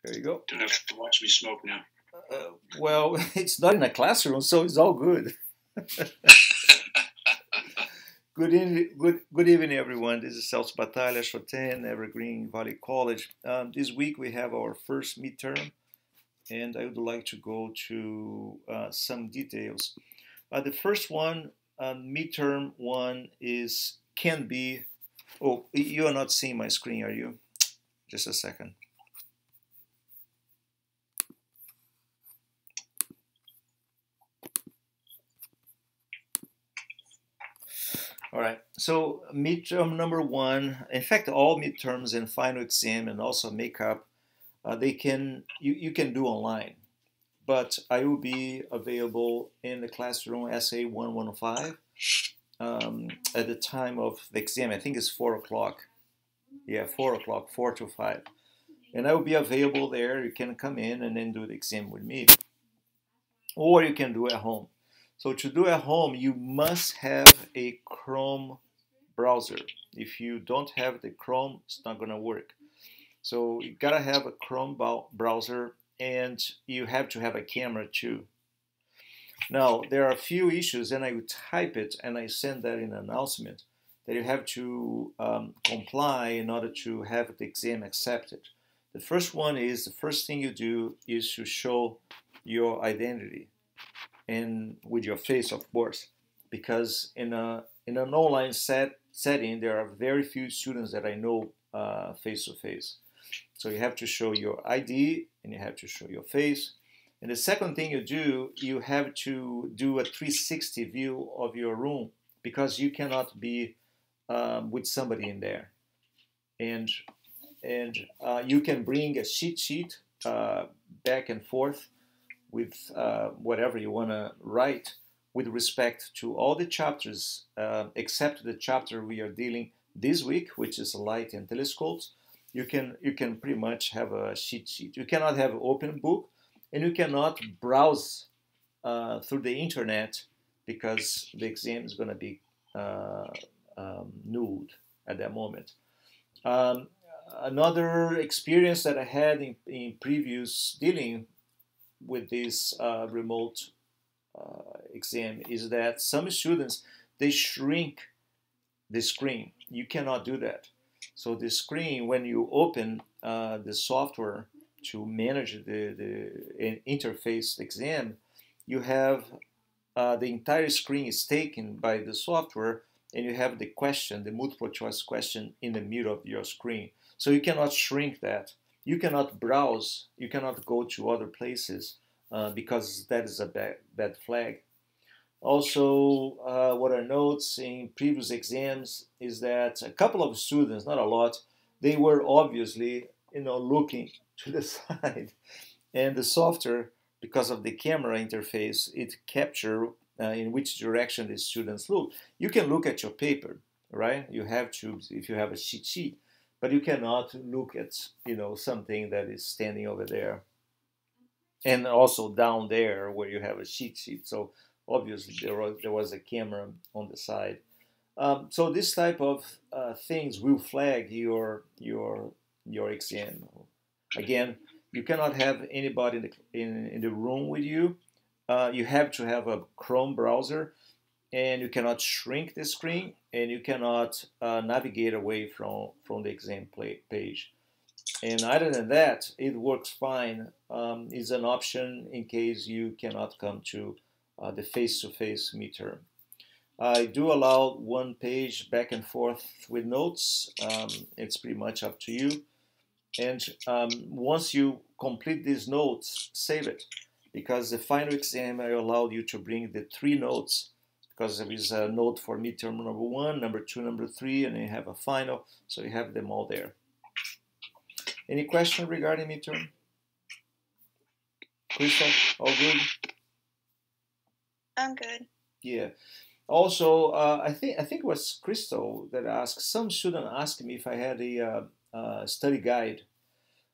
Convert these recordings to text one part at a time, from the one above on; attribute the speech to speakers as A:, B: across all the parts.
A: There you go.
B: Don't have to watch me smoke now.
A: Well, it's not in a classroom, so it's all good. Good evening, everyone. This is Celso Batalha, Choten, Evergreen Valley College. This week we have our first midterm, and I would like to go to some details. The first one, midterm one, can be. Oh, you are not seeing my screen, are you? Just a second. All right, so midterm number one, in fact, all midterms and final exam and also makeup, you can do online, but I will be available in the classroom SA 115 at the time of the exam. I think it's 4 o'clock. Yeah, 4 o'clock, 4 to 5, and I will be available there. You can come in and then do the exam with me, or you can do it at home. So to do at home, you must have a Chrome browser. If you don't have the Chrome, it's not going to work. So you gotta have a Chrome browser, and you have to have a camera too. Now there are a few issues, and I would type it and I send that in an announcement that you have to comply in order to have the exam accepted. The first one is the first thing you do is to show your identity, and with your face, of course, because in an online setting, there are very few students that I know face to face. So you have to show your ID and you have to show your face. And the second thing you do, you have to do a 360 view of your room, because you cannot be with somebody in there. And you can bring a cheat sheet back and forth with whatever you want to write with respect to all the chapters, except the chapter we are dealing this week, which is light and telescopes. You can pretty much have a cheat sheet. You cannot have an open book, and you cannot browse through the internet, because the exam is going to be nude at that moment. Another experience that I had in previous dealing with this remote exam is that some students, they shrink the screen. You cannot do that. So the screen, when you open the software to manage the interface exam, you have the entire screen is taken by the software, and you have the question, the multiple choice question, in the middle of your screen. So you cannot shrink that. You cannot browse. You cannot go to other places because that is a bad flag. Also, what I noticed in previous exams is that a couple of students, not a lot, they were obviously, looking to the side, and the software, because of the camera interface, it captures in which direction the students look. You can look at your paper, right? You have to, if you have a cheat sheet, but you cannot look at something that is standing over there, and also down there where you have a cheat sheet. So obviously there was a camera on the side. So this type of things will flag your exam. Again, you cannot have anybody in the room with you. You have to have a Chrome browser, and you cannot shrink the screen, and you cannot navigate away from the exam page. And other than that, it works fine. It's an option in case you cannot come to the face-to-face midterm. I do allow one page back and forth with notes. It's pretty much up to you. And once you complete these notes, save it, because the final exam, I allowed you to bring the 3 notes, because there is a note for midterm number 1, number 2, number 3, and then you have a final, so you have them all there. Any question regarding midterm? Crystal, all good?
C: I'm good.
A: Yeah. Also, I think it was Crystal that asked. Some student asked me if I had a study guide.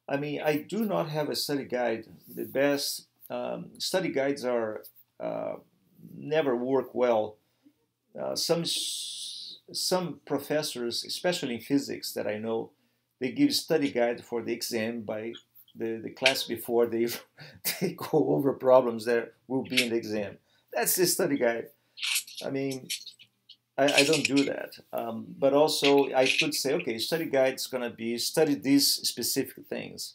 A: I mean, I do not have a study guide. The best study guides are never work well. Some professors, especially in physics that I know, they give study guide for the exam by the class before they they go over problems that will be in the exam. That's the study guide. I mean, I don't do that. But also, I could say, okay, study guide is going to be study these specific things,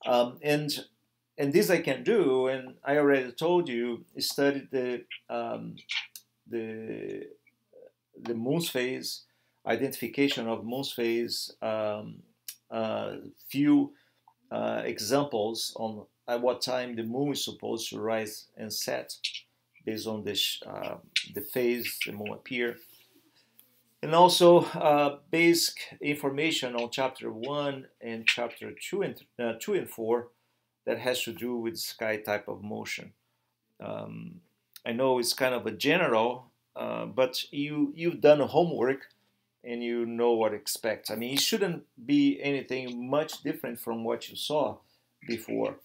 A: and this I can do. And I already told you, study the Moon's phase, identification of Moon's phase, few examples on at what time the moon is supposed to rise and set based on the phase the moon appear. And also basic information on chapter 1 and chapter 2 and 4 that has to do with sky type of motion. I know it's kind of a general, but you've done homework and you know what to expect. I mean, it shouldn't be anything much different from what you saw before.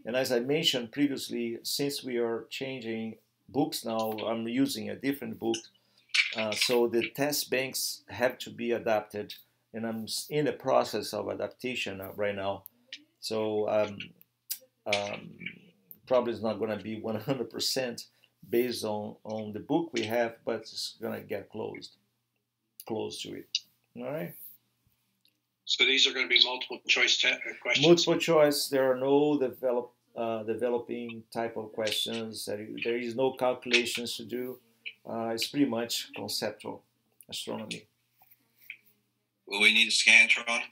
A: And as I mentioned previously, since we are changing books now, I'm using a different book. So the test banks have to be adapted, and I'm in the process of adaptation right now. So probably it's not going to be 100% based on the book we have, but it's going to get close to it. All right.
B: So these are going to be multiple choice questions.
A: Multiple choice. There are no developing type of questions. There is no calculations to do. It's pretty much conceptual astronomy.
B: Will we need a Scantron?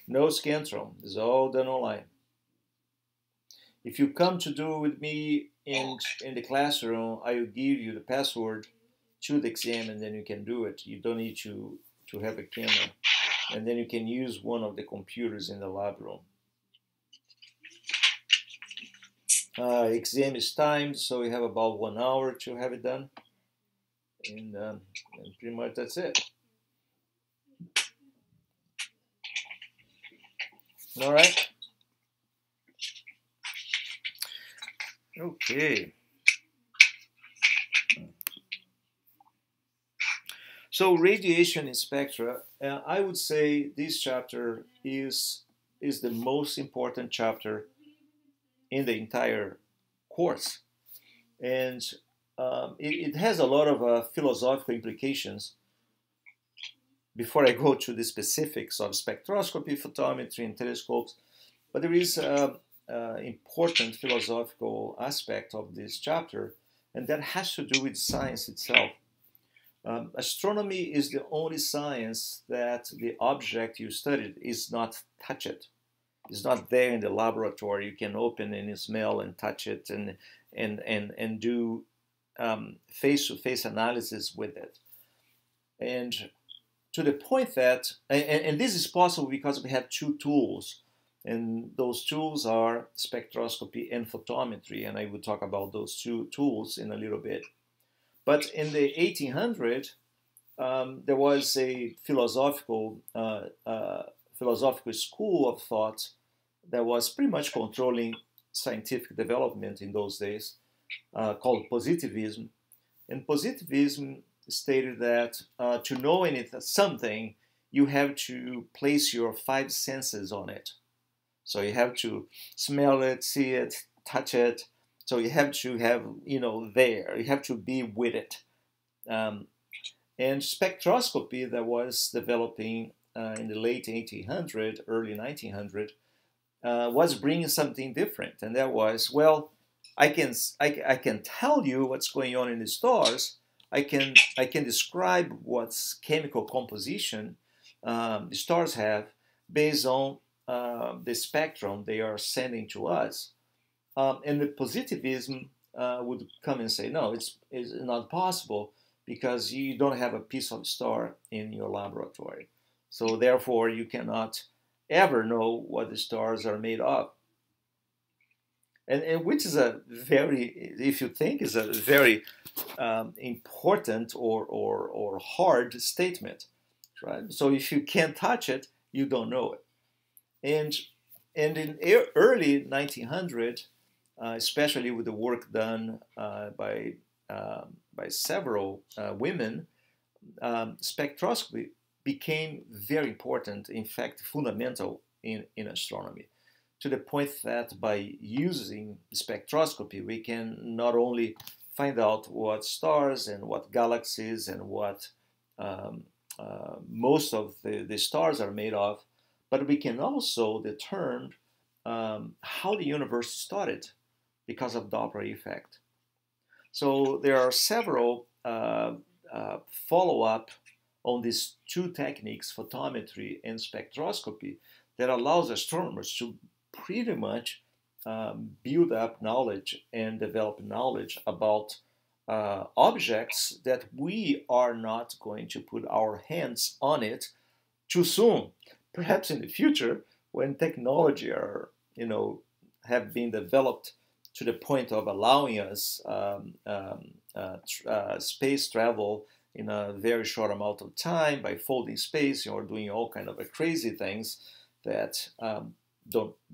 A: No Scantron. It's all done online. If you come to do with me in the classroom, I will give you the password to the exam, and then you can do it. You don't need to have a camera, and then you can use one of the computers in the lab room. Exam is timed, so we have about 1 hour to have it done, and pretty much that's it. All right. Okay. So radiation in spectra, I would say this chapter is the most important chapter in the entire course, and it has a lot of philosophical implications. Before I go to the specifics of spectroscopy, photometry, and telescopes, but there is important philosophical aspect of this chapter, and that has to do with science itself. Astronomy is the only science that the object you studied is not touched. It's not there in the laboratory. You can open and smell and touch it and do face-to-face analysis with it. And to the point that, and this is possible because we have two tools, and those tools are spectroscopy and photometry, and I will talk about those two tools in a little bit. But in the 1800s, there was a philosophical school of thought that was pretty much controlling scientific development in those days, called positivism. And positivism stated that to know something, you have to place your 5 senses on it. So you have to smell it, see it, touch it. So you have to have, there. You have to be with it. And spectroscopy that was developing in the late 1800s, early 1900s, was bringing something different. And that was, well, I can tell you what's going on in the stars. I can describe what's chemical composition the stars have based on the spectrum they are sending to us. And the positivism would come and say, no, it's not possible because you don't have a piece of star in your laboratory. So therefore, you cannot ever know what the stars are made of. And which is a very, if you think, is a very important or hard statement, right? So if you can't touch it, you don't know it. And in early 1900, especially with the work done by several women, spectroscopy became very important, in fact, fundamental in astronomy, to the point that by using spectroscopy, we can not only find out what stars and what galaxies and what most of the stars are made of, but we can also determine how the universe started because of Doppler effect. So there are several follow-up on these two techniques, photometry and spectroscopy, that allows astronomers to pretty much build up knowledge and develop knowledge about objects that we are not going to put our hands on it too soon. Perhaps in the future, when technology are, have been developed to the point of allowing us space travel in a very short amount of time by folding space or doing all kind of crazy things that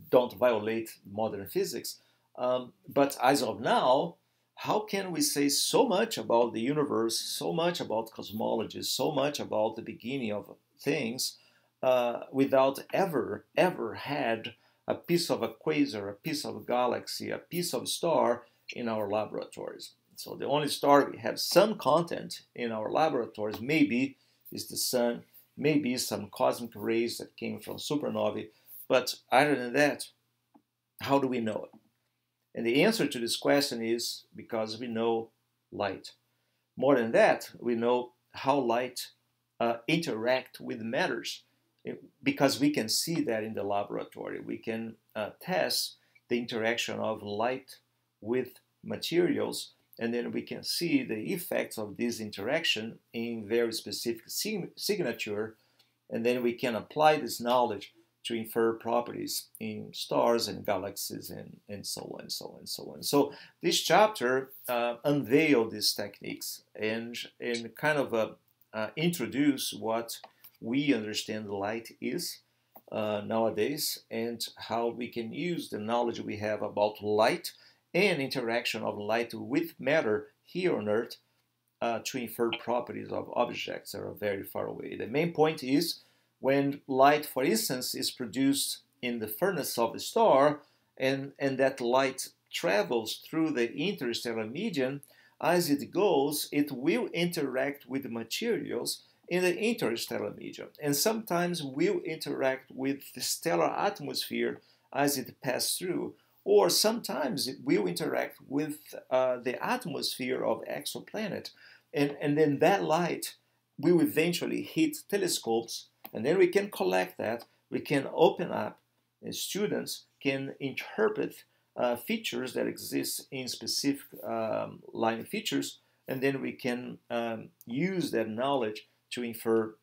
A: don't violate modern physics. But as of now, how can we say so much about the universe, so much about cosmology, so much about the beginning of things without ever had a piece of a quasar, a piece of a galaxy, a piece of star in our laboratories? So the only star we have some content in our laboratories maybe is the sun, maybe some cosmic rays that came from supernovae, but other than that, how do we know it? And the answer to this question is because we know light. More than that, we know how light interact with matters, because we can see that in the laboratory. We can test the interaction of light with materials, and then we can see the effects of this interaction in very specific signature, and then we can apply this knowledge to infer properties in stars and galaxies and so on and so on and so on. So this chapter unveiled these techniques and kind of introduce what we understand light is nowadays, and how we can use the knowledge we have about light and interaction of light with matter here on Earth to infer properties of objects that are very far away. The main point is when light, for instance, is produced in the furnace of a star, and that light travels through the interstellar medium, as it goes, it will interact with the materials in the interstellar medium, and sometimes will interact with the stellar atmosphere as it passes through, or sometimes it will interact with the atmosphere of exoplanet, and then that light will eventually hit telescopes, and then we can collect that, we can open up, and students can interpret features that exist in specific line features, and then we can use that knowledge to infer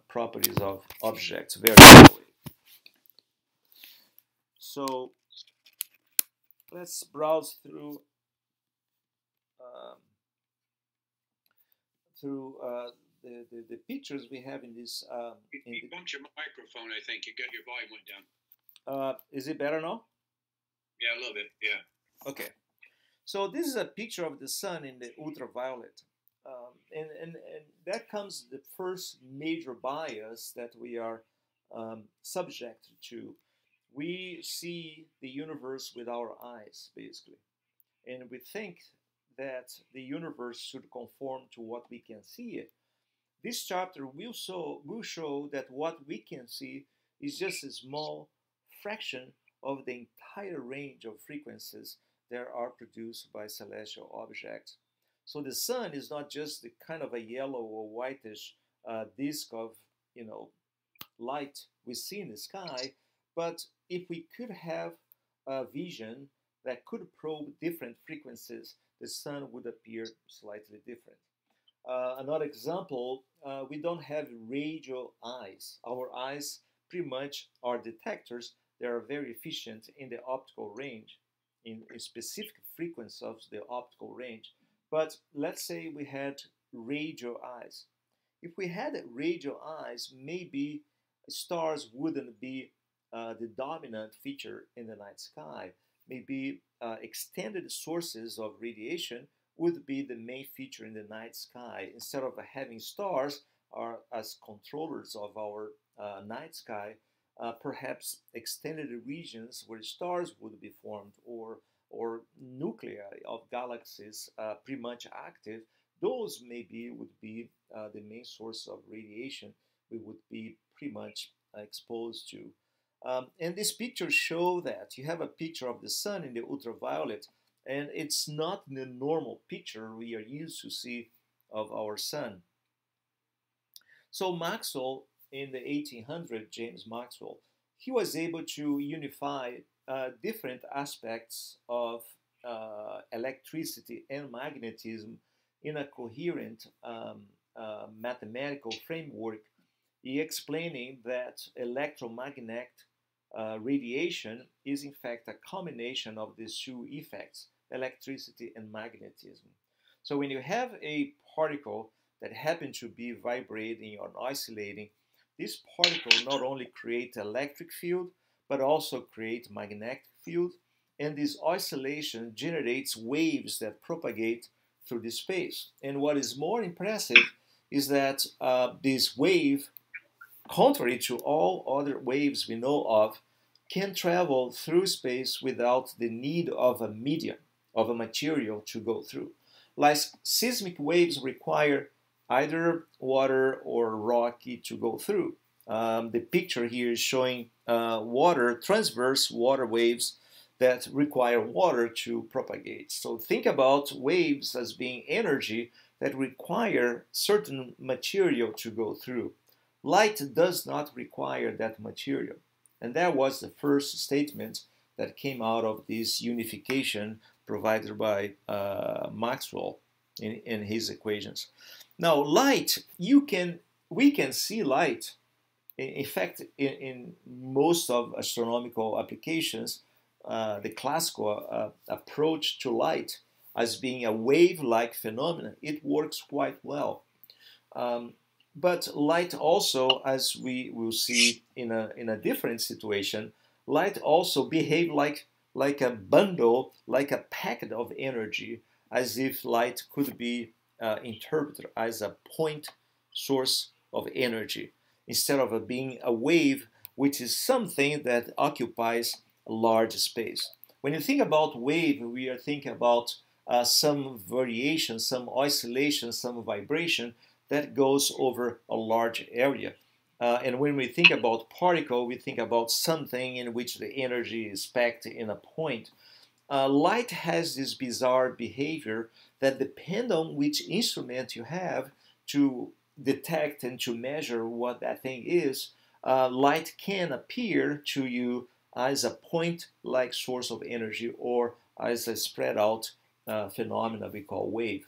A: properties of objects very quickly. So let's browse through the pictures we have in this.
B: You bumped your microphone, I think. Your volume went down.
A: Is it better now?
B: Yeah, a little bit, yeah.
A: Okay. So this is a picture of the sun in the ultraviolet. And that comes the first major bias that we are subject to. We see the universe with our eyes, basically. And we think that the universe should conform to what we can see it. This chapter will show that what we can see is just a small fraction of the entire range of frequencies that are produced by celestial objects. So the sun is not just the kind of a yellow or whitish disk of light we see in the sky, but if we could have a vision that could probe different frequencies, the sun would appear slightly different. Another example, we don't have radio eyes. Our eyes pretty much are detectors. They are very efficient in the optical range, in a specific frequency of the optical range. But let's say we had radio eyes. If we had radio eyes, maybe stars wouldn't be the dominant feature in the night sky. Maybe extended sources of radiation would be the main feature in the night sky. Instead of having stars as controllers of our night sky, perhaps extended regions where stars would be formed, or nuclei of galaxies pretty much active. Those maybe would be the main source of radiation we would be pretty much exposed to. And these pictures show that you have a picture of the sun in the ultraviolet, and it's not the normal picture we are used to see of our sun. So Maxwell, in the 1800s, James Maxwell, he was able to unify different aspects of electricity and magnetism in a coherent mathematical framework, explaining that electromagnetic radiation is in fact a combination of these two effects, electricity and magnetism. So when you have a particle that happens to be vibrating or oscillating, this particle not only creates electric field, but also creates magnetic field, and this oscillation generates waves that propagate through the space. And what is more impressive is that this wave, contrary to all other waves we know of, can travel through space without the need of a medium, of a material to go through. Like seismic waves require either water or rocky to go through. The picture here is showing transverse water waves that require water to propagate. So think about waves as being energy that require certain material to go through. Light does not require that material. And that was the first statement that came out of this unification provided by Maxwell in his equations. Now, light, we can see light. In fact, in most of astronomical applications, the classical approach to light as being a wave-like phenomenon, it works quite well. But light also, as we will see in a different situation, light also behaves like a bundle, like a packet of energy, as if light could be interpreted as a point source of energy, instead of being a wave, which is something that occupies a large space. When you think about wave, we are thinking about some variation, some oscillation, some vibration that goes over a large area. And when we think about particle, we think about something in which the energy is packed in a point. Light has this bizarre behavior that depends on which instrument you have to detect and to measure what that thing is. Light can appear to you as a point-like source of energy or as a spread out phenomena we call wave.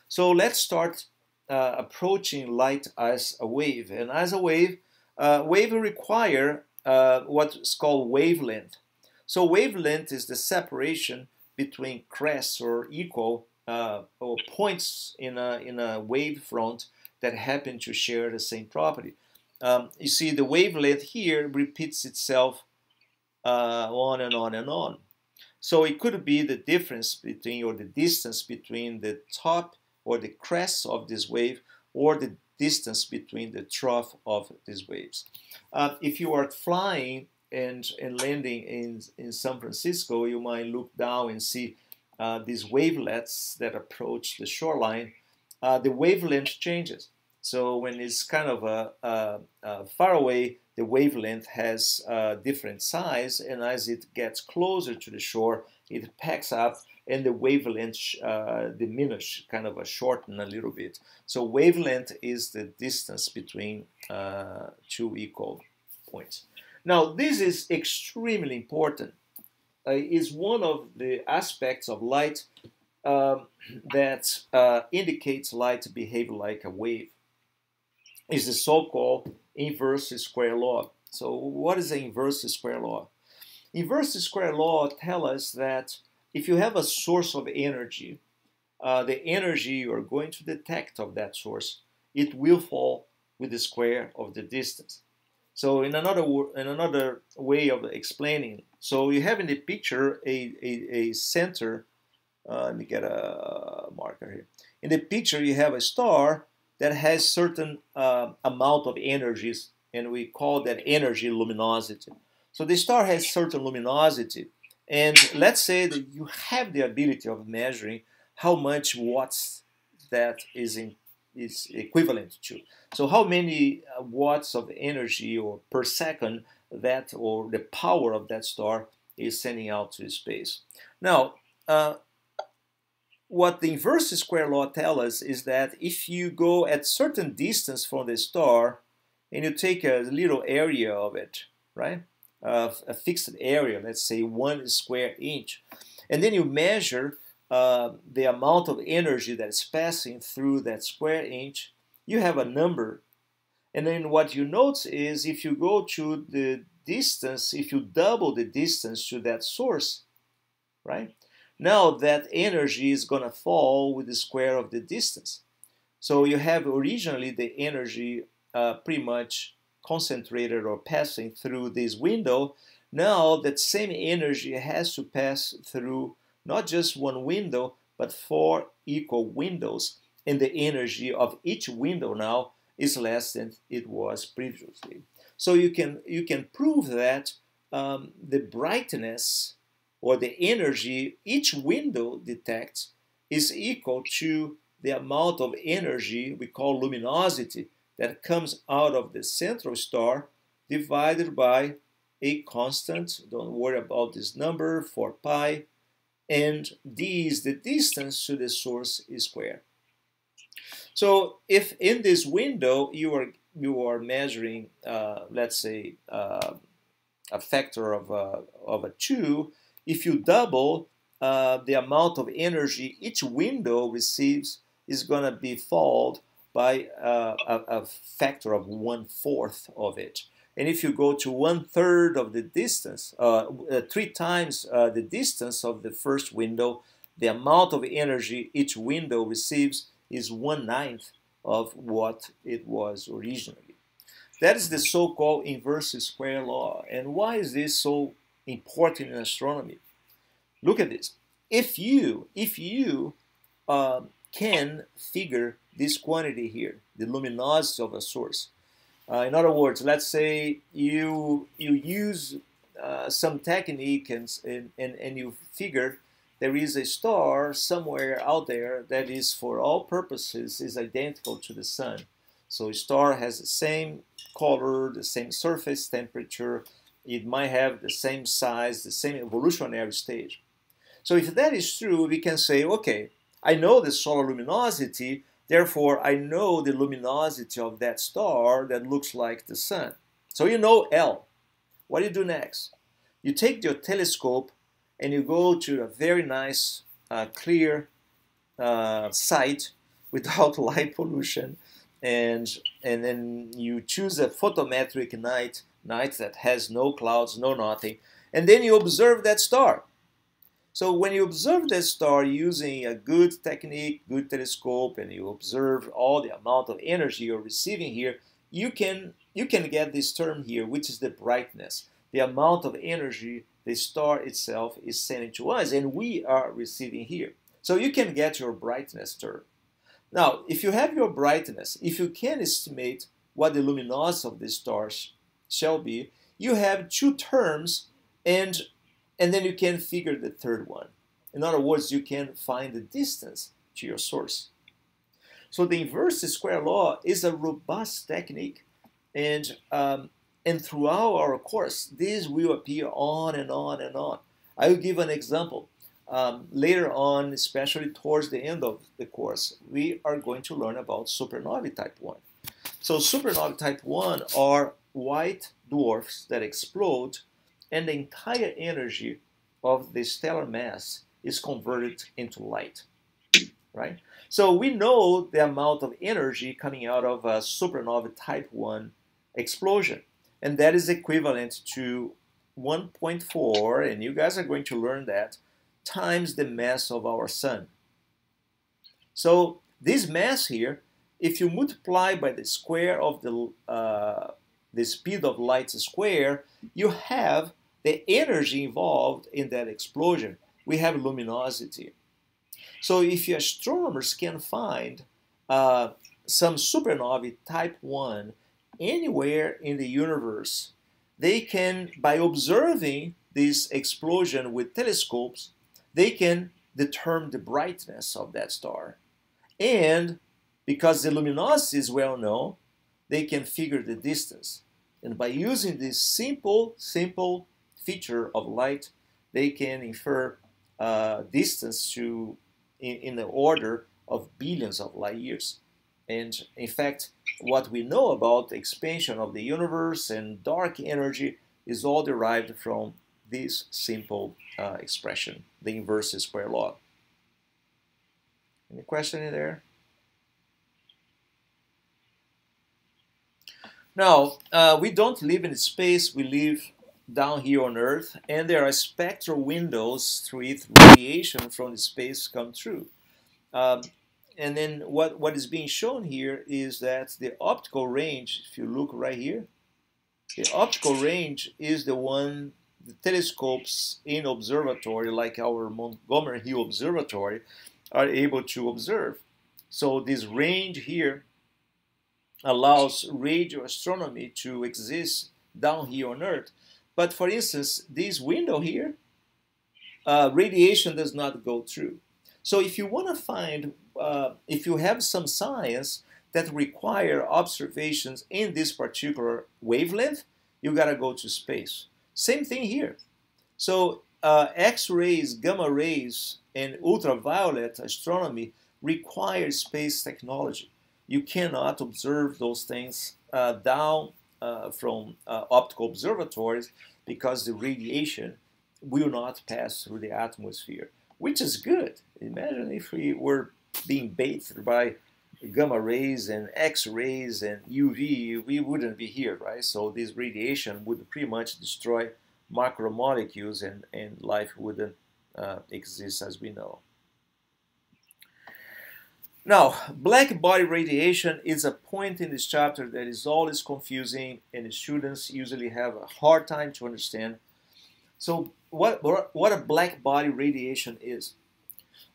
A: So let's start approaching light as a wave. And as a wave, wave require what's called wavelength. So wavelength is the separation between crests or equal or points in a wave front that happen to share the same property. You see the wavelength here repeats itself on and on and on. So it could be the difference between, or the distance between the top or the crest of this wave, or the distance between the trough of these waves. If you are flying and landing in San Francisco, you might look down and see these wavelets that approach the shoreline. The wavelength changes. So when it's kind of far away, the wavelength has different size, and as it gets closer to the shore, it packs up, and the wavelength diminish, kind of shorten a little bit. So wavelength is the distance between two equal points. Now, this is extremely important. It's one of the aspects of light that indicates light behave like a wave. Is the so-called inverse square law. So what is the inverse square law? Inverse square law tells us that if you have a source of energy, the energy you're going to detect of that source, it will fall with the square of the distance. So in another way of explaining, so you have in the picture a center, let me get a marker here. In the picture you have a star that has certain amount of energies and we call that energy luminosity. So the star has certain luminosity, and let's say that you have the ability of measuring how much watts that is equivalent to. So how many watts of energy or per second that, or the power of that star is sending out to space. Now, what the inverse square law tells us is that if you go at certain distance from the star and you take a little area of it, right, a fixed area, let's say 1 square inch, and then you measure the amount of energy that's passing through that square inch, you have a number. And then what you notice is if you go to the distance, if you double the distance to that source, right, now that energy is going to fall with the square of the distance. So you have originally the energy pretty much concentrated or passing through this window. Now that same energy has to pass through not just one window, but 4 equal windows. And the energy of each window now is less than it was previously. So you can prove that the brightness or the energy each window detects is equal to the amount of energy we call luminosity that comes out of the central star divided by a constant, don't worry about this number, 4 pi, and d is the distance to the source square. So if in this window you are measuring, let's say, a factor of a 2, if you double the amount of energy each window receives is going to be followed by a factor of 1/4 of it. And if you go to 1/3 of the distance, 3 times the distance of the first window, the amount of energy each window receives is 1/9 of what it was originally. That is the so-called inverse square law. And why is this so important in astronomy? Look at this. If you can figure this quantity here, the luminosity of a source. In other words, let's say you use some technique and you figure there is a star somewhere out there that is, for all purposes, is identical to the sun. So a star has the same color, the same surface temperature, it might have the same size, the same evolutionary stage. So if that is true, we can say, okay, I know the solar luminosity, therefore I know the luminosity of that star that looks like the sun. So you know L. What do you do next? You take your telescope and you go to a very nice, clear site without light pollution, and then you choose a photometric night that has no clouds, no nothing, and then you observe that star. So when you observe that star using a good technique, good telescope, and you observe all the amount of energy you're receiving here, you can get this term here, which is the brightness, the amount of energy the star itself is sending to us, and we are receiving here. So you can get your brightness term. Now, if you have your brightness, if you can estimate what the luminosity of the stars shall be, you have 2 terms, and then you can figure the third one. In other words, you can find the distance to your source. So the inverse square law is a robust technique, and throughout our course, this will appear on and on and on. I will give an example. Later on, especially towards the end of the course, we are going to learn about supernovae type 1. So supernovae type 1 are white dwarfs that explode, and the entire energy of the stellar mass is converted into light, right? So we know the amount of energy coming out of a supernova type 1 explosion, and that is equivalent to 1.4, and you guys are going to learn that, times the mass of our sun. So this mass here, if you multiply by the square of the speed of light square, you have the energy involved in that explosion. We have luminosity. So if your astronomers can find some supernovae type 1 anywhere in the universe. They can, by observing this explosion with telescopes, they can determine the brightness of that star. And because the luminosity is well known, they can figure the distance. And by using this simple feature of light, they can infer distance in the order of billions of light years. And in fact, what we know about the expansion of the universe and dark energy is all derived from this simple expression, the inverse square law. Any question in there? Now, we don't live in space, we live down here on Earth, and there are spectral windows through which radiation from the space come through. And then what is being shown here is that the optical range, if you look right here, the optical range is the one the telescopes in observatory, like our Montgomery Hill Observatory, are able to observe. So this range here allows radio astronomy to exist down here on Earth. But for instance, this window here, radiation does not go through. So if you want to find, if you have some science that require observations in this particular wavelength, you got to go to space. Same thing here. So X-rays, gamma rays, and ultraviolet astronomy require space technology. You cannot observe those things down from optical observatories because the radiation will not pass through the atmosphere, which is good. Imagine if we were being bathed by gamma rays and X-rays and UV, we wouldn't be here, right? So this radiation would pretty much destroy macromolecules and life wouldn't exist as we know. Now, black body radiation is a point in this chapter that is always confusing and the students usually have a hard time to understand. So what a black body radiation is.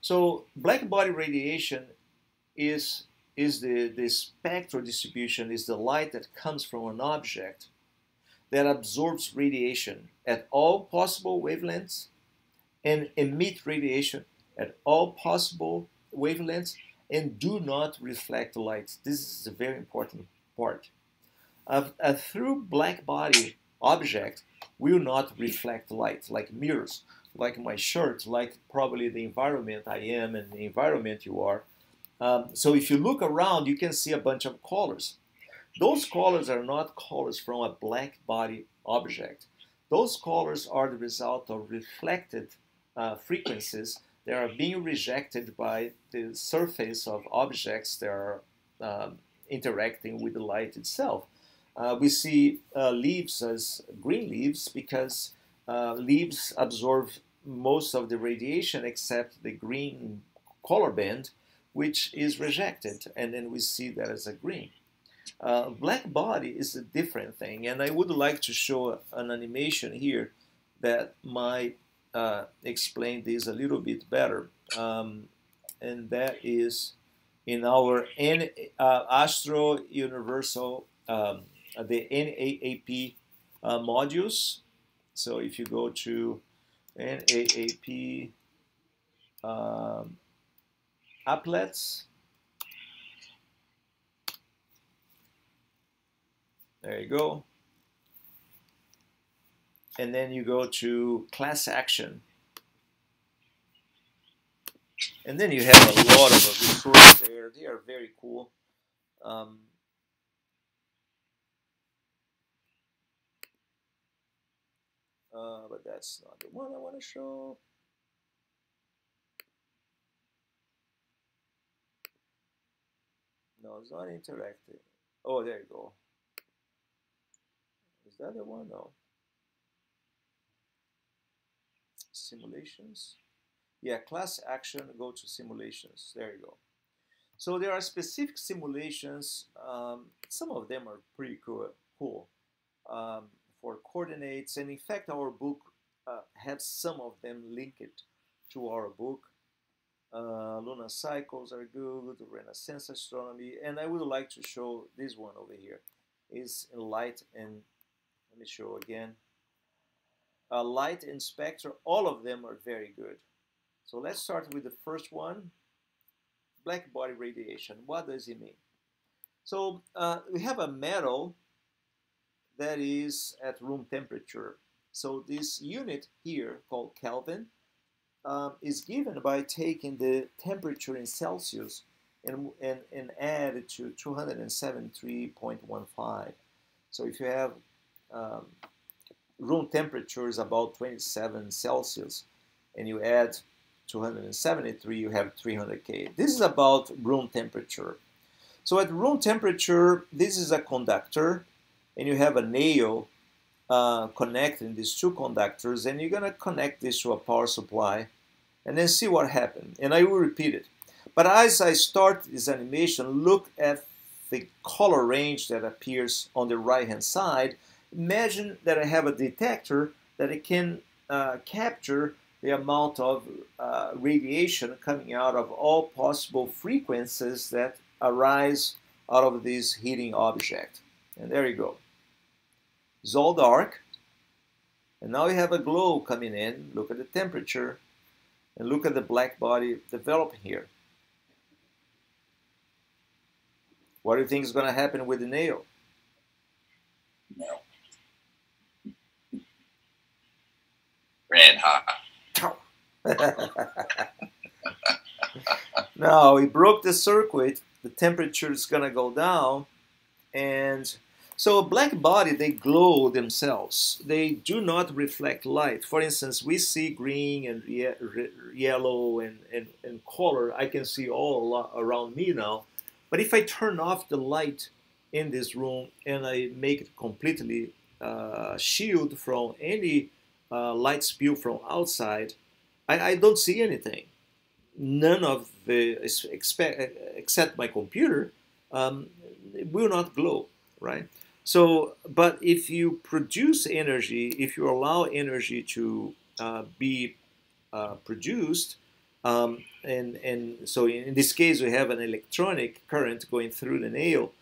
A: So black body radiation is the spectral distribution, is the light that comes from an object that absorbs radiation at all possible wavelengths and emit radiation at all possible wavelengths and do not reflect light. This is a very important part. A true black body object will not reflect light, like mirrors, like my shirt, like probably the environment I am and the environment you are. So if you look around, you can see a bunch of colors. Those colors are not colors from a black body object. Those colors are the result of reflected frequencies that are being rejected by the surface of objects that are interacting with the light itself. We see leaves as green leaves because leaves absorb most of the radiation except the green color band, which is rejected, and then we see that as a green. Black body is a different thing, and I would like to show an animation here that might explain this a little bit better, and that is in our Astro Universal, the NAAP modules. So if you go to NAAP applets, there you go. And then you go to class action. And then you have a lot of resources there. They are very cool. But that's not the one I want to show. No, it's not interactive. Oh, there you go. Is that the one? No. Simulations. Yeah, class action, go to simulations. There you go. So there are specific simulations. Some of them are pretty cool for coordinates. And in fact, our book has some of them linked to our book. Lunar cycles are good, Renaissance astronomy. And I would like to show this one over here. is in light and, let me show again, light and spectra, all of them are very good. So let's start with the first one, black body radiation. What does it mean? So we have a metal that is at room temperature. So this unit here called Kelvin is given by taking the temperature in Celsius and add it to 273.15. So if you have room temperature is about 27 Celsius and you add 273, you have 300 K. This is about room temperature. So at room temperature, this is a conductor, and you have a nail connecting these two conductors, and you're going to connect this to a power supply and then see what happens. And I will repeat it. But as I start this animation, look at the color range that appears on the right-hand side. Imagine that I have a detector that it can capture the amount of radiation coming out of all possible frequencies that arise out of this heating object. And there you go. It's all dark. And now you have a glow coming in. Look at the temperature. And look at the black body developing here. What do you think is going to happen with the nail?
C: No. Red hot.
A: Now we broke the circuit, the temperature is going to go down, and so a black body, they glow themselves. They do not reflect light. For instance, we see green and yellow and color. I can see all around me now. But if I turn off the light in this room and I make it completely shield from any light spill from outside, I don't see anything. None of the, except my computer, will not glow, right? So, but if you produce energy, if you allow energy to be produced, and so in this case we have an electronic current going through the nail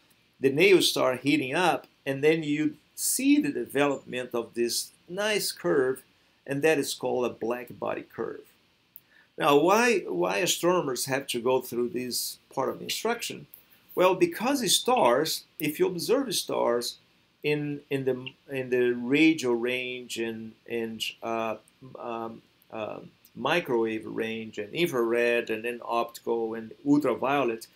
A: start heating up, and then you see the development of this nice curve, and that is called a black body curve. Now, why astronomers have to go through this part of the instruction? Well, because the stars, if you observe stars in the radio range and microwave range and infrared and then optical and ultraviolet,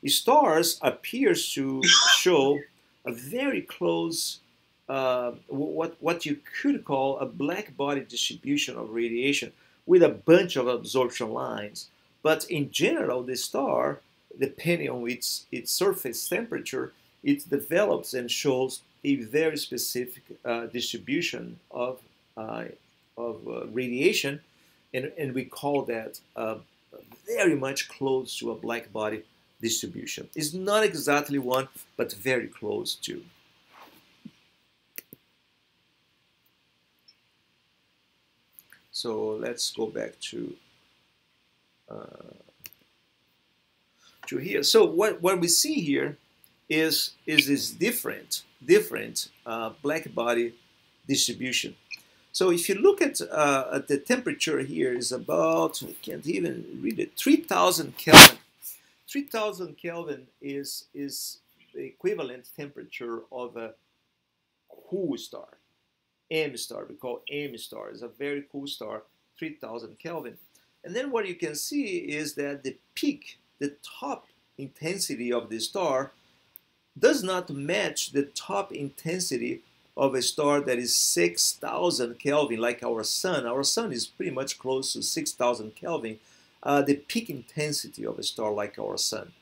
A: stars appears to show a very close what you could call a black body distribution of radiation with a bunch of absorption lines. But in general, the star, depending on its surface temperature, it develops and shows a very specific distribution of radiation, and we call that very much close to a black body distribution. It's not exactly one, but very close to. So let's go back to here. So what we see here is this different black body distribution. So if you look at the temperature here is about, I can't even read it, 3,000 Kelvin. 3,000 Kelvin is the equivalent temperature of a cool star. M star, we call M star, is a very cool star, 3,000 Kelvin. And then what you can see is that the peak, the top intensity of the star does not match the top intensity of a star that is 6,000 Kelvin, like our sun. Our sun is pretty much close to 6,000 Kelvin, the peak intensity of a star like our sun.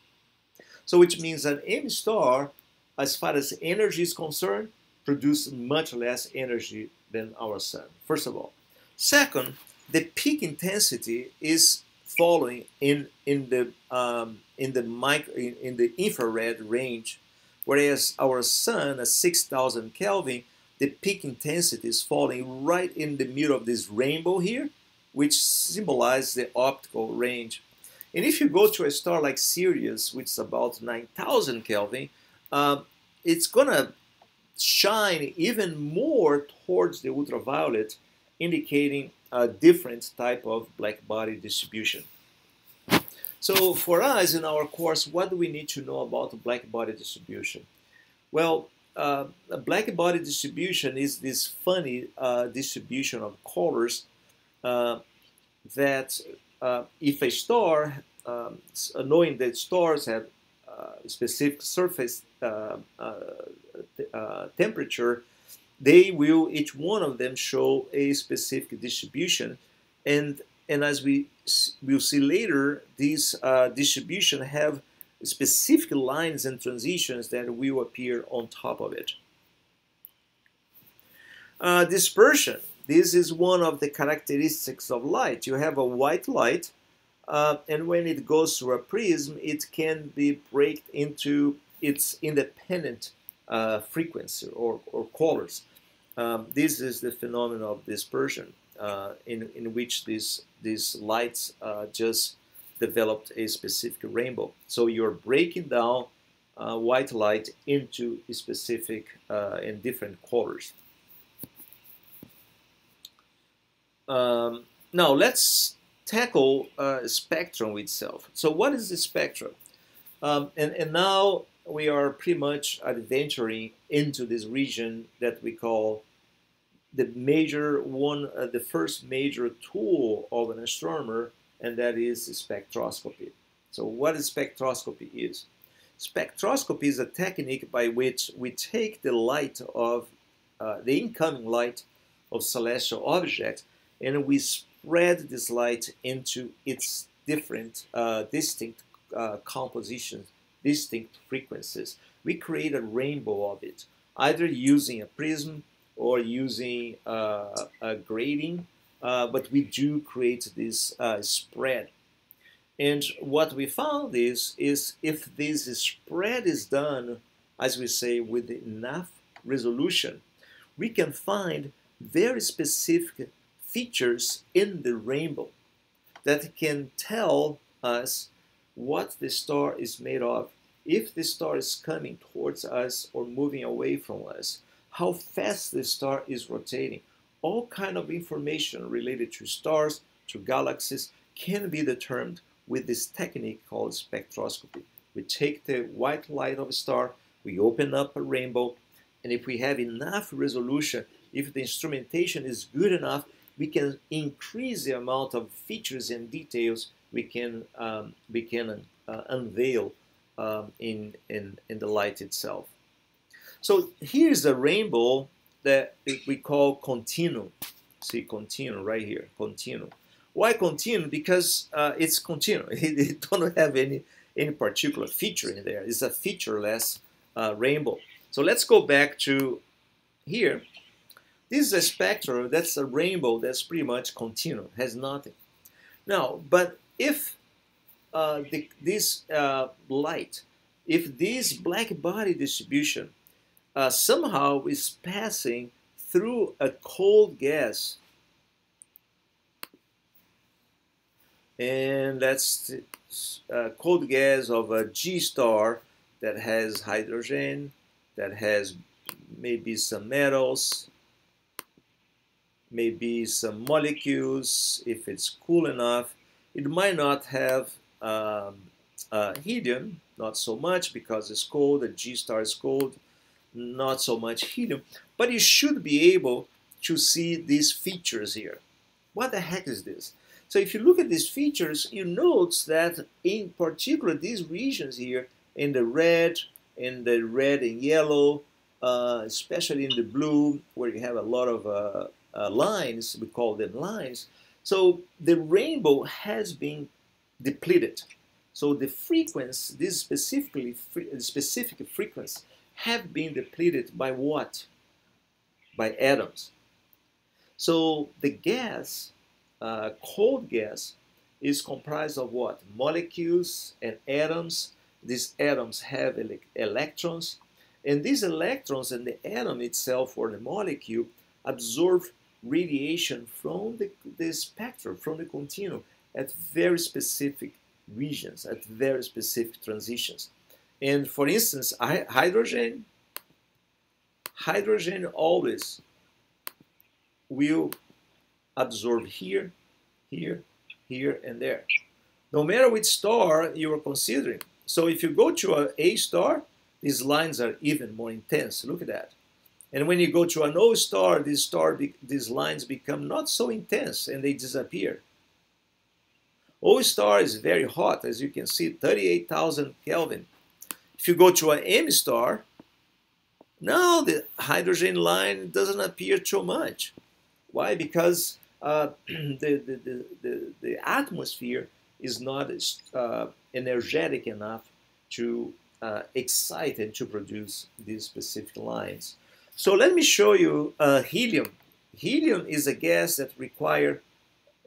A: So which means an M star, as far as energy is concerned, produce much less energy than our sun, first of all. Second, the peak intensity is falling in the infrared range, whereas our sun at 6,000 Kelvin, the peak intensity is falling right in the middle of this rainbow here, which symbolizes the optical range. And if you go to a star like Sirius, which is about 9,000 Kelvin, it's gonna shine even more towards the ultraviolet, indicating a different type of black body distribution. So for us in our course, what do we need to know about black body distribution? Well, a black body distribution is this funny distribution of colors that if a star, knowing that stars have specific surface temperature, they will, each one of them, show a specific distribution, and as we will see later, these distribution have specific lines and transitions that will appear on top of it. Dispersion. This is one of the characteristics of light. You have a white light, and when it goes through a prism, it can be broken into its independent frequency or colors. This is the phenomenon of dispersion, in which these lights just developed a specific rainbow. So you're breaking down white light into specific and different colors. Now let's tackle spectrum itself. So what is the spectrum? And now we are pretty much adventuring into this region that we call the first major tool of an astronomer, and that is spectroscopy. So what spectroscopy is? Spectroscopy is a technique by which we take the light of the incoming light of celestial objects, and we spread this light into its different distinct compositions, distinct frequencies. We create a rainbow of it, either using a prism or using a grating, but we do create this spread. And what we found is if this spread is done, as we say, with enough resolution, we can find very specific features in the rainbow that can tell us what the star is made of, if the star is coming towards us or moving away from us, how fast the star is rotating. All kind of information related to stars, to galaxies, can be determined with this technique called spectroscopy. We take the white light of a star, we open up a rainbow, and if we have enough resolution, if the instrumentation is good enough, we can increase the amount of features and details we can unveil in the light itself. So here's a rainbow that we call continuum. See, continuum right here, continuum. Why continuum? Because it's continuum. It don't have any particular feature in there. It's a featureless rainbow. So let's go back to here. This is a spectrum. That's a rainbow that's pretty much continuum, has nothing. Now, but if this light, if this black body distribution somehow is passing through a cold gas, and that's cold gas of a G star that has hydrogen, that has maybe some metals, maybe some molecules. If it's cool enough, it might not have helium, not so much because it's cold, the G star is cold, not so much helium, but you should be able to see these features here. What the heck is this? So if you look at these features, you notice that in particular these regions here, in the red and yellow, especially in the blue, where you have a lot of lines, we call them lines. So the rainbow has been depleted. So the frequency, this specific frequency, have been depleted by what? By atoms. So the gas, cold gas, is comprised of what? Molecules and atoms. These atoms have electrons, and these electrons and the atom itself, or the molecule, absorb radiation from the spectrum, from the continuum, at very specific regions, at very specific transitions. And for instance, hydrogen hydrogen always will absorb here, here, here, and there, no matter which star you are considering. So if you go to a star, these lines are even more intense. Look at that. And when you go to an O star, these lines become not so intense and they disappear. O star is very hot, as you can see, 38,000 Kelvin. If you go to an M star, now the hydrogen line doesn't appear too much. Why? Because the atmosphere is not energetic enough to excite and to produce these specific lines. So let me show you helium. Helium is a gas that requires,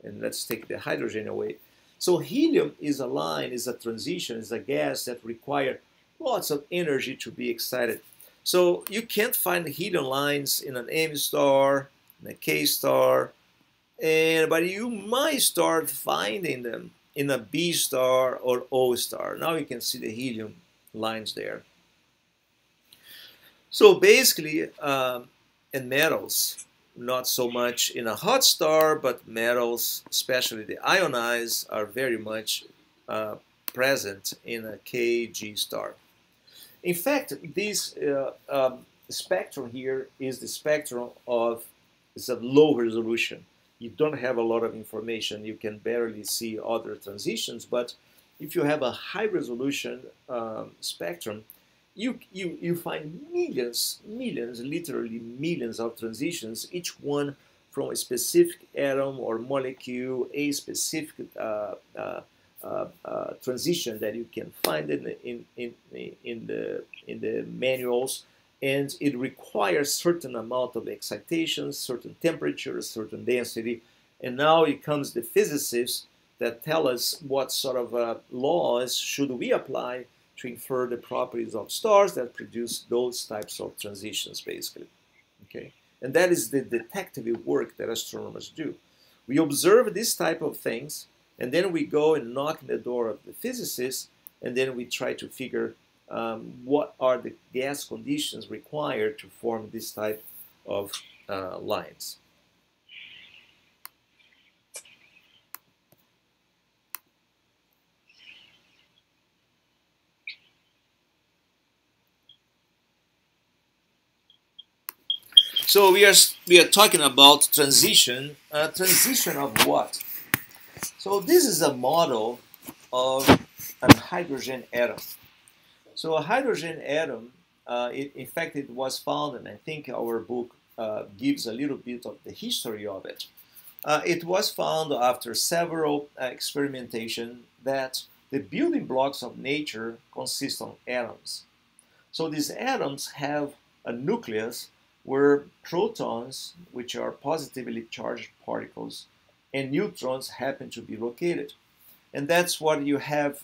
A: and let's take the hydrogen away. So helium is a line, is a transition, is a gas that requires lots of energy to be excited. So you can't find helium lines in an M star, in a K star, but you might start finding them in a B star or O star. Now you can see the helium lines there. So basically, in metals, not so much in a hot star, but metals, especially the ionized, are very much present in a KG star. In fact, this spectrum here is the spectrum of, it's a low resolution. You don't have a lot of information. You can barely see other transitions, but if you have a high resolution spectrum, you find millions, literally millions of transitions, each one from a specific atom or molecule, a specific transition that you can find in the manuals, and it requires certain amount of excitation, certain temperature, certain density, and now it comes the physicists that tell us what sort of laws should we apply to infer the properties of stars that produce those types of transitions, basically. Okay, and that is the detective work that astronomers do. We observe this type of things, and then we go and knock on the door of the physicists, and then we try to figure what are the gas conditions required to form this type of lines. So we are talking about transition. Transition of what? So this is a model of a hydrogen atom. So a hydrogen atom, in fact, it was found, and I think our book gives a little bit of the history of it. It was found after several experimentation that the building blocks of nature consist of atoms. So these atoms have a nucleus where protons, which are positively charged particles, and neutrons happen to be located. And that's what you have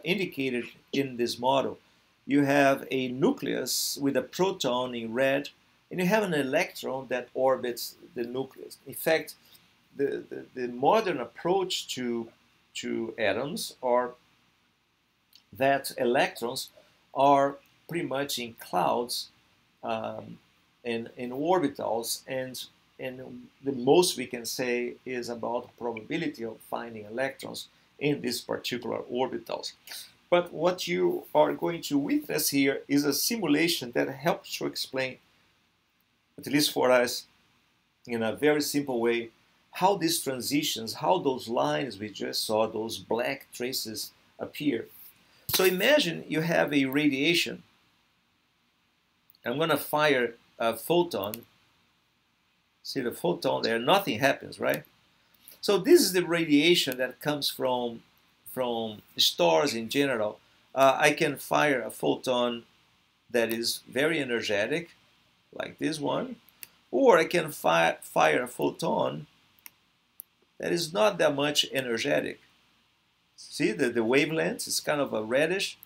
A: indicated in this model. You have a nucleus with a proton in red, and you have an electron that orbits the nucleus. In fact, the modern approach to atoms are that electrons are pretty much in clouds in orbitals, and the most we can say is about the probability of finding electrons in these particular orbitals. But what you are going to witness here is a simulation that helps to explain, at least for us, in a very simple way, how these transitions, how those lines we just saw, those black traces appear. So imagine you have a radiation. I'm going to fire a photon. See the photon there, nothing happens, right? So this is the radiation that comes from stars in general. I can fire a photon that is very energetic, like this one, or I can fire a photon that is not that much energetic. See the wavelength is kind of a reddish.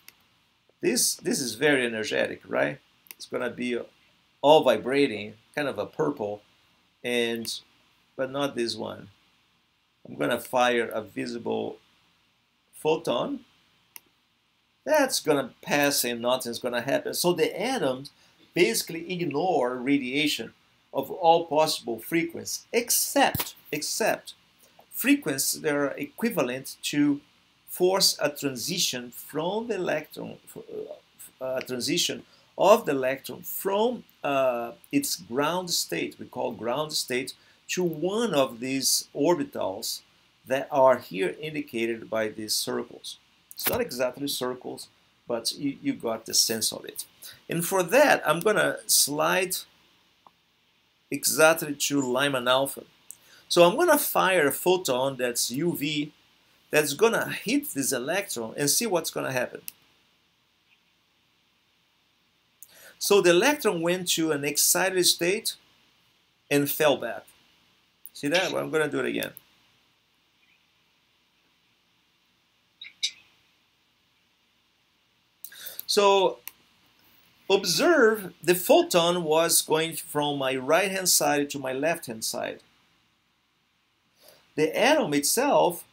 A: This is very energetic, right? It's going to be all vibrating, kind of a purple, but not this one. I'm going to fire a visible photon. That's going to pass and nothing's going to happen. So the atoms basically ignore radiation of all possible frequencies, except frequencies that are equivalent to force a transition from the electron, transition of the electron from its ground state, we call ground state, to one of these orbitals that are here indicated by these circles. It's not exactly circles, but you got the sense of it. And for that, I'm going to slide exactly to Lyman alpha. So I'm going to fire a photon that's UV that's going to hit this electron and see what's going to happen. So the electron went to an excited state and fell back. See that? Well, I'm going to do it again. So observe the photon was going from my right hand side to my left hand side. The atom itself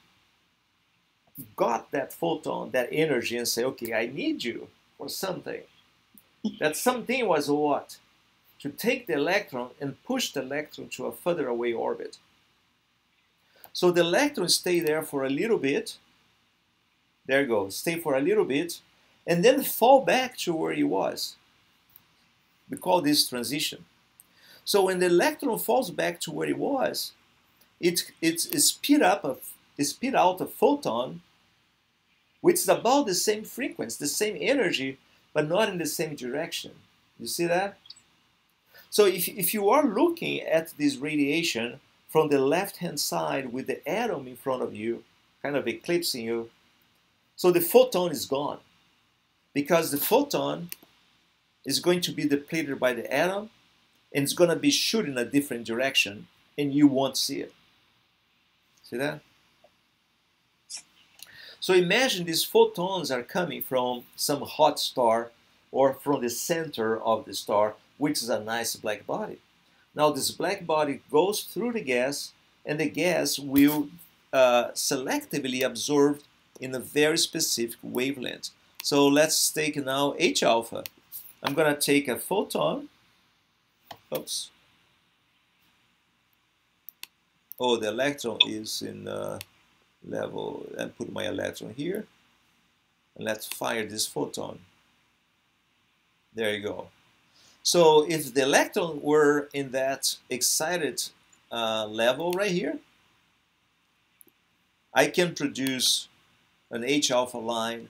A: got that photon, that energy, and say, okay, I need you for something. That something was what? To take the electron and push the electron to a further away orbit. So the electron stayed there for a little bit. There you go, stay for a little bit, and then fall back to where it was. We call this transition. So when the electron falls back to where it was, it spit out a photon which is about the same frequency, the same energy, but not in the same direction. You see that? So if you are looking at this radiation from the left-hand side with the atom in front of you, kind of eclipsing you, so the photon is gone. Because the photon is going to be depleted by the atom, and it's going to be shooting a different direction, and you won't see it. See that? So imagine these photons are coming from some hot star or from the center of the star, which is a nice black body. Now this black body goes through the gas, and the gas will selectively absorb in a very specific wavelength. So let's take now H alpha. I'm going to take a photon. Oops. Oh, the electron is in level, and put my electron here. And let's fire this photon. There you go. So if the electron were in that excited level right here, I can produce an H alpha line,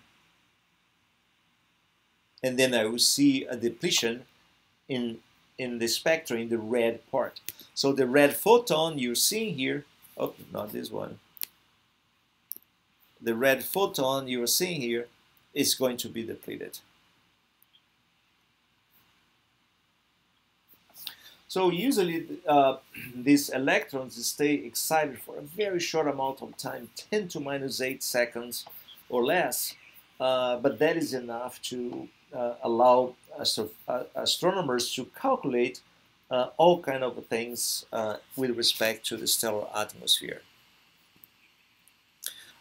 A: and then I will see a depletion in the spectrum, in the red part. So the red photon you're seeing here, oh, not this one. The red photon you're seeing here is going to be depleted. So usually these electrons stay excited for a very short amount of time, 10 to minus 8 seconds or less, but that is enough to allow astronomers to calculate all kind of things with respect to the stellar atmosphere.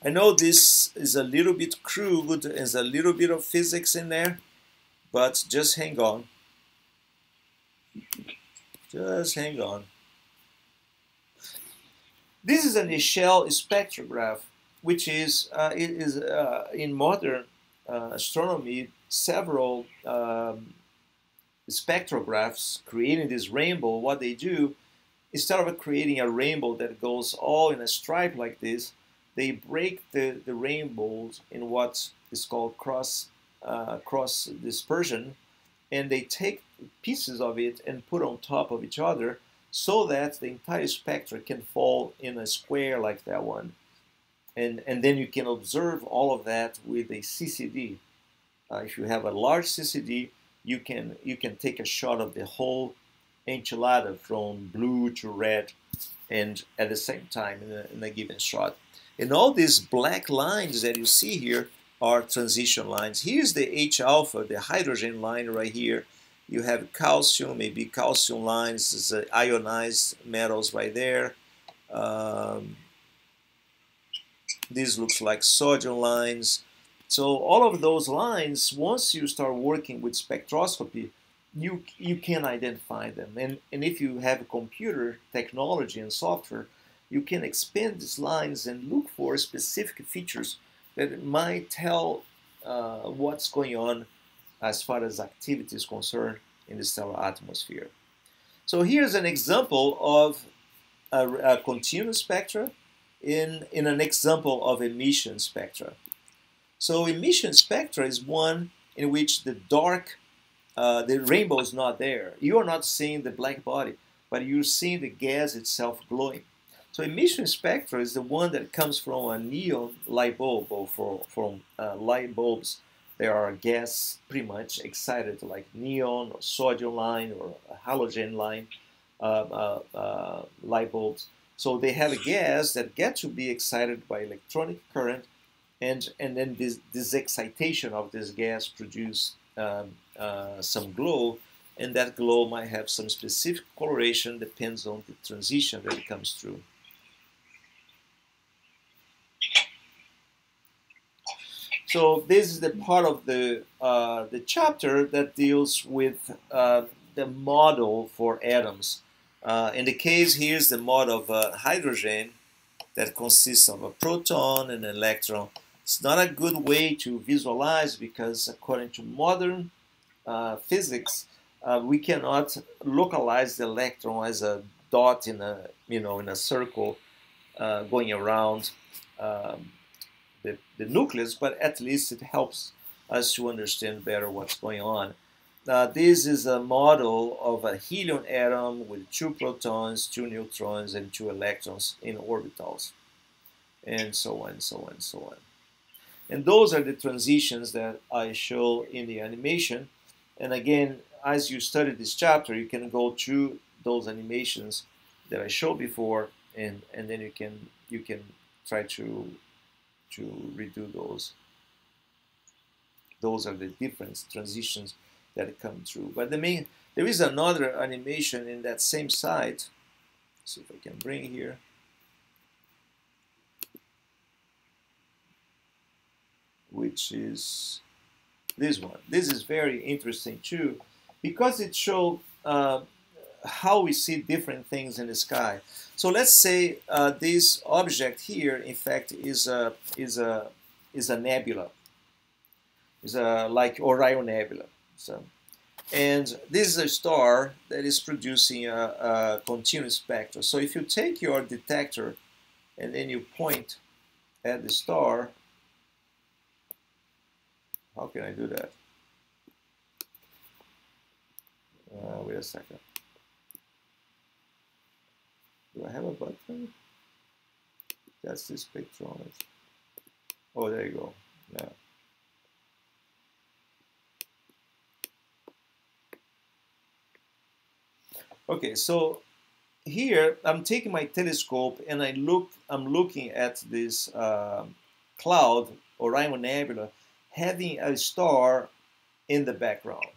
A: I know this is a little bit crude, there's a little bit of physics in there, but just hang on. Just hang on. This is an Echelle spectrograph, which is in modern astronomy, several spectrographs creating this rainbow. What they do, instead of creating a rainbow that goes all in a stripe like this, they break the rainbows in what is called cross dispersion, and they take pieces of it and put on top of each other so that the entire spectrum can fall in a square like that one. And then you can observe all of that with a CCD. If you have a large CCD, you can take a shot of the whole enchilada from blue to red, and at the same time in a given shot. And all these black lines that you see here are transition lines. Here's the H alpha, the hydrogen line right here. You have calcium, maybe calcium lines, this is ionized metals right there. This looks like sodium lines. So all of those lines, once you start working with spectroscopy, you can identify them. And if you have computer technology and software, you can expand these lines and look for specific features that might tell what's going on as far as activity is concerned in the stellar atmosphere. So here's an example of a continuous spectra in an example of emission spectra. So emission spectra is one in which the rainbow is not there. You are not seeing the black body, but you're seeing the gas itself glowing. So emission spectra is the one that comes from a neon light bulb, or from light bulbs. There are gas pretty much excited like neon or sodium line or halogen line light bulbs. So they have a gas that gets to be excited by electronic current, and then this excitation of this gas produce some glow, and that glow might have some specific coloration, depends on the transition that it comes through. So this is the part of the chapter that deals with the model for atoms. In the case, here's the model of hydrogen that consists of a proton and an electron. It's not a good way to visualize because according to modern physics, we cannot localize the electron as a dot in a circle going around the nucleus, but at least it helps us to understand better what's going on. This is a model of a helium atom with 2 protons, 2 neutrons, and 2 electrons in orbitals, and so on, so on, so on. And those are the transitions that I show in the animation. And again, as you study this chapter, you can go through those animations that I showed before, and then you can try to redo those. Those are the different transitions that come through. But there is another animation in that same site. Let's see if I can bring here. Which is this one. This is very interesting too, because it shows how we see different things in the sky. So let's say this object here, in fact, is a nebula. Is like Orion Nebula. So, and this is a star that is producing a continuous spectra. So if you take your detector and then you point at the star, how can I do that? Wait a second. Do I have a button? That's the spectrometer. Oh, there you go. Yeah. Okay, so here I'm taking my telescope and I'm looking at this cloud, Orion Nebula, having a star in the background,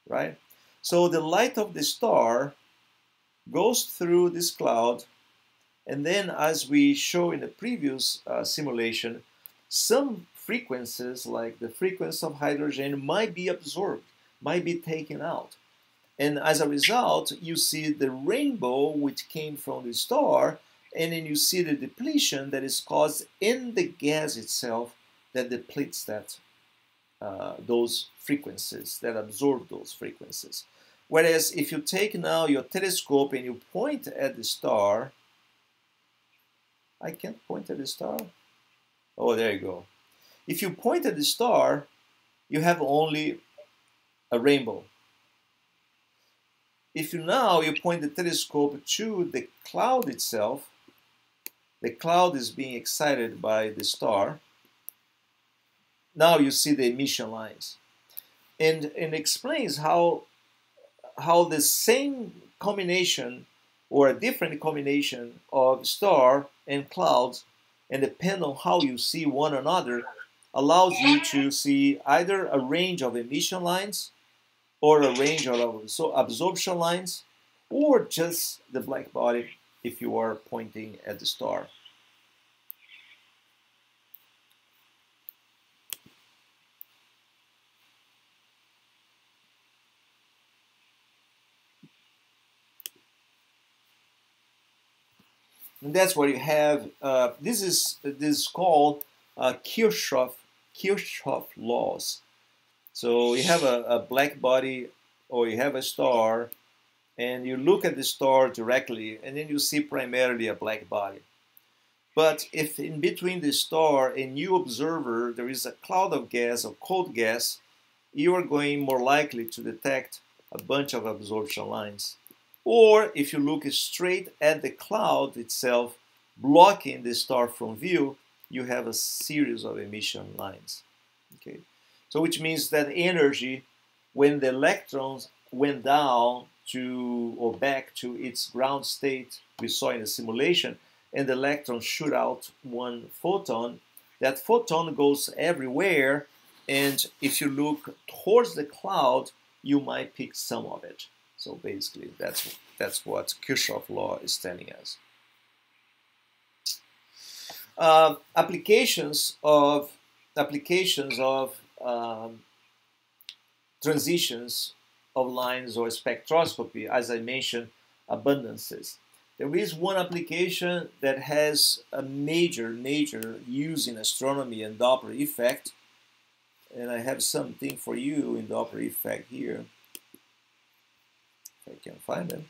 A: right? So the light of the star goes through this cloud, and then as we show in the previous simulation, some frequencies, like the frequency of hydrogen, might be absorbed, might be taken out. And as a result, you see the rainbow which came from the star, and then you see the depletion that is caused in the gas itself that depletes that those frequencies, that absorb those frequencies. Whereas if you take now your telescope and you point at the star, I can't point at the star. Oh, there you go. If you point at the star, you have only a rainbow. If you point the telescope to the cloud itself, the cloud is being excited by the star. Now you see the emission lines. And explains how the same combination or a different combination of star and clouds, and depend on how you see one another, allows you to see either a range of emission lines or a range of absorption lines, or just the black body if you are pointing at the star. And that's what you have. This is called Kirchhoff laws. So you have a black body, or you have a star, and you look at the star directly, and then you see primarily a black body. But if in between the star and you observer there is a cloud of gas or cold gas, you are going more likely to detect a bunch of absorption lines. Or if you look straight at the cloud itself, blocking the star from view, you have a series of emission lines. Okay, so which means that energy, when the electrons went down to or back to its ground state we saw in the simulation, and the electron shoot out one photon, that photon goes everywhere, and if you look towards the cloud, you might pick some of it. So basically, that's what Kirchhoff law is telling us. Applications of transitions of lines or spectroscopy, as I mentioned, abundances. There is one application that has a major use in astronomy and Doppler effect, and I have something for you in Doppler effect here, if I can find them.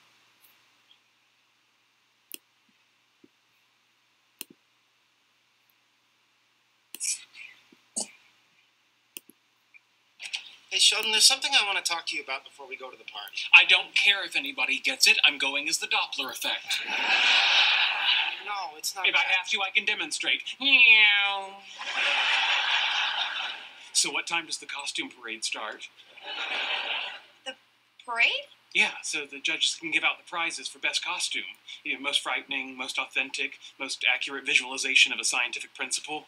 D: Hey Sheldon, there's something I want to talk to you about before we go to the party.
E: I don't care if anybody gets it. I'm going as the Doppler effect.
D: No, it's not.
E: If I have to, I can demonstrate. So what time does the costume parade start?
F: The parade?
E: Yeah, so the judges can give out the prizes for best costume. You know, most frightening, most authentic, most accurate visualization of a scientific principle.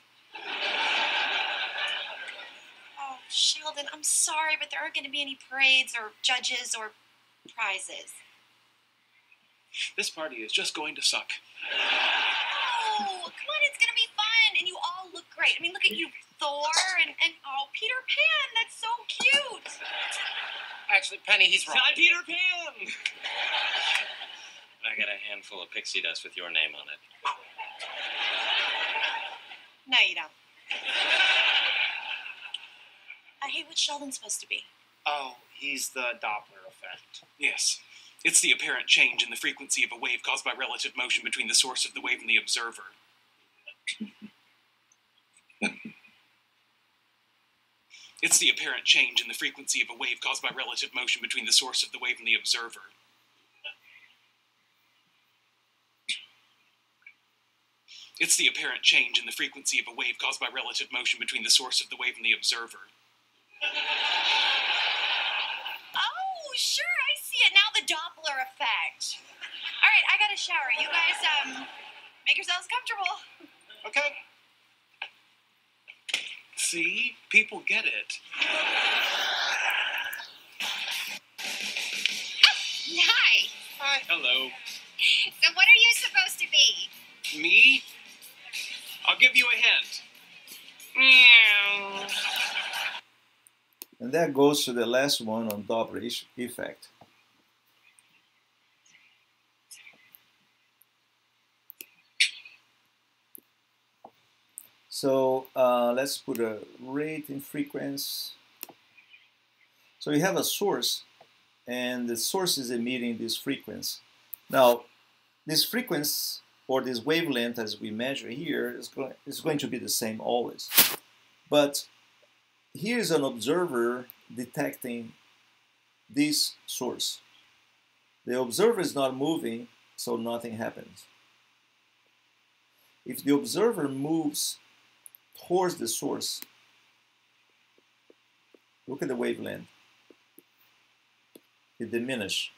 F: Oh, Sheldon, I'm sorry, but there aren't going to be any parades or judges or prizes.
E: This party is just going to suck.
F: Oh, come on, it's going to be fun, and you all look great. I mean, look at you, Thor, and oh, Peter Pan, that's so cute.
D: Actually, Penny, he's wrong.
E: Not Peter Pan!
G: I got a handful of pixie dust with your name on it.
F: No, you don't. Hey, what's Sheldon supposed to be?
D: Oh, he's the Doppler effect.
E: Yes. It's the apparent change in the frequency of a wave caused by relative motion between the source of the wave and the observer. It's the apparent change in the frequency of a wave caused by relative motion between the source of the wave and the observer. It's the apparent change in the frequency of a wave caused by relative motion between the source of the wave and the observer.
F: Oh, sure, I see it now, the Doppler effect. All right, I got a shower. You guys, make yourselves comfortable.
D: Okay.
E: See? People get it.
F: Hi.
D: Hi.
E: Hello.
F: So what are you supposed to be?
E: Me? I'll give you a hint. Meow.
A: And that goes to the last one on Doppler effect. So let's put a rate in frequency. So you have a source, and the source is emitting this frequency. Now, this frequency, or this wavelength as we measure here, is going to be the same always. But here's an observer detecting this source. The observer is not moving, so nothing happens. If the observer moves towards the source, look at the wavelength. It diminishes.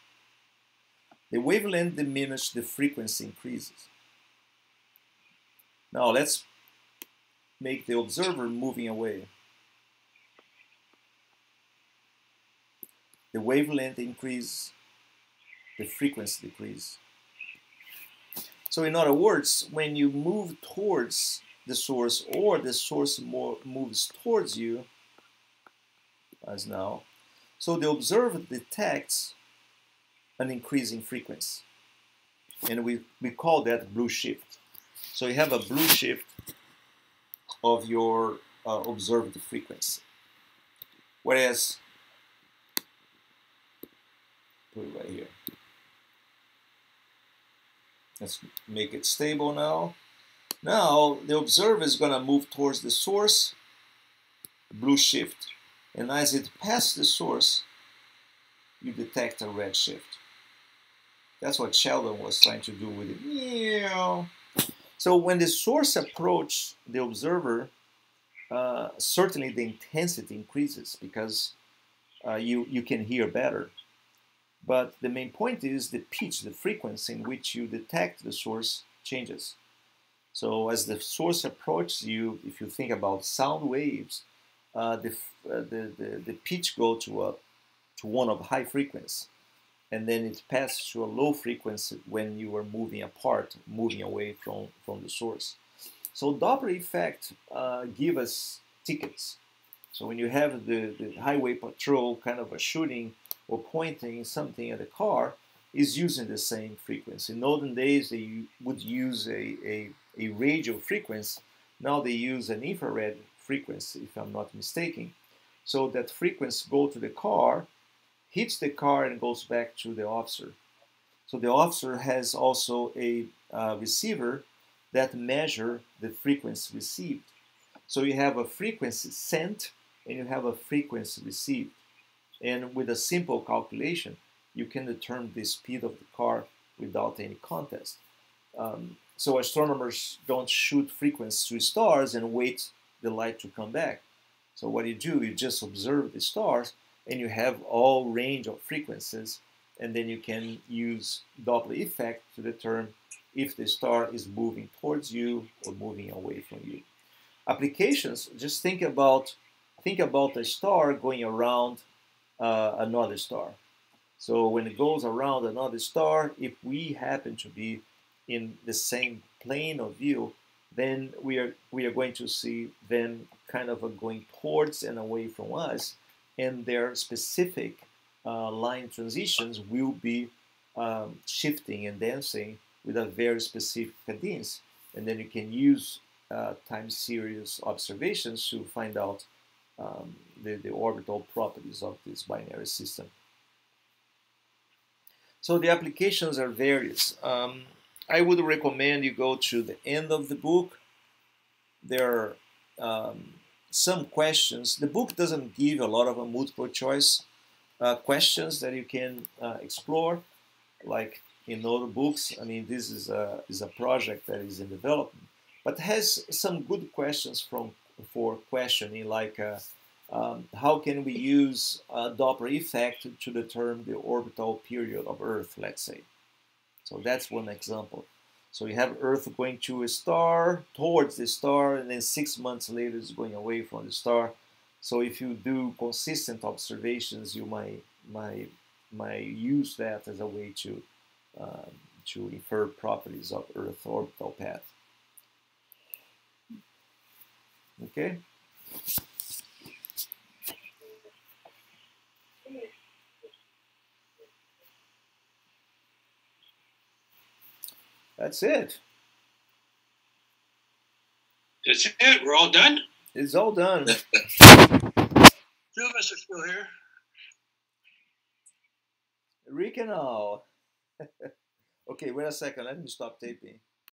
A: The wavelength diminishes, the frequency increases. Now let's make the observer moving away. The wavelength increases, the frequency decreases. So in other words, when you move towards the source, or the source moves towards you, as now, so the observer detects an increasing frequency. and we call that blue shift. So you have a blue shift of your observed frequency. Whereas, put it right here. Let's make it stable now. Now the observer is going to move towards the source, blue shift, and as it passes the source, you detect a red shift. That's what Sheldon was trying to do with it. Meow. So when the source approaches the observer, certainly the intensity increases because you can hear better. But the main point is the pitch, the frequency in which you detect the source changes. So as the source approaches you, if you think about sound waves, the pitch goes to one of high frequency, and then it passes to a low frequency when you are moving apart, moving away from the source. So Doppler effect give us tickets. So when you have the highway patrol kind of a shooting or pointing something at a car, is using the same frequency. In olden days, they would use a radio frequency. Now they use an infrared frequency, if I'm not mistaken. So that frequency goes to the car, hits the car, and goes back to the officer. So the officer has also a receiver that measure the frequency received. So you have a frequency sent and you have a frequency received. And with a simple calculation, you can determine the speed of the car without any contest. So astronomers don't shoot frequency to stars and wait the light to come back. So what you do, you just observe the stars and you have all range of frequencies, and then you can use Doppler effect to determine if the star is moving towards you or moving away from you. Applications, just think about a star going around another star. So when it goes around another star, if we happen to be in the same plane of view, then we are going to see them kind of going towards and away from us, and their specific line transitions will be shifting and dancing with a very specific cadence, and then you can use time series observations to find out the orbital properties of this binary system. So the applications are various. I would recommend you go to the end of the book. There are some questions. The book doesn't give a lot of multiple choice questions that you can explore, like in other books. I mean, this is a project that is in development, but has some good questions for questioning, like how can we use Doppler effect to determine the orbital period of Earth, let's say. So that's one example. So you have Earth going to a star, towards the star, and then 6 months later it's going away from the star. So if you do consistent observations, you might use that as a way to infer properties of Earth's orbital path. Okay. That's it.
B: That's it. We're all done.
A: It's all done.
B: 2 of us are still here.
A: Rick and all. Okay, wait a second. Let me stop taping.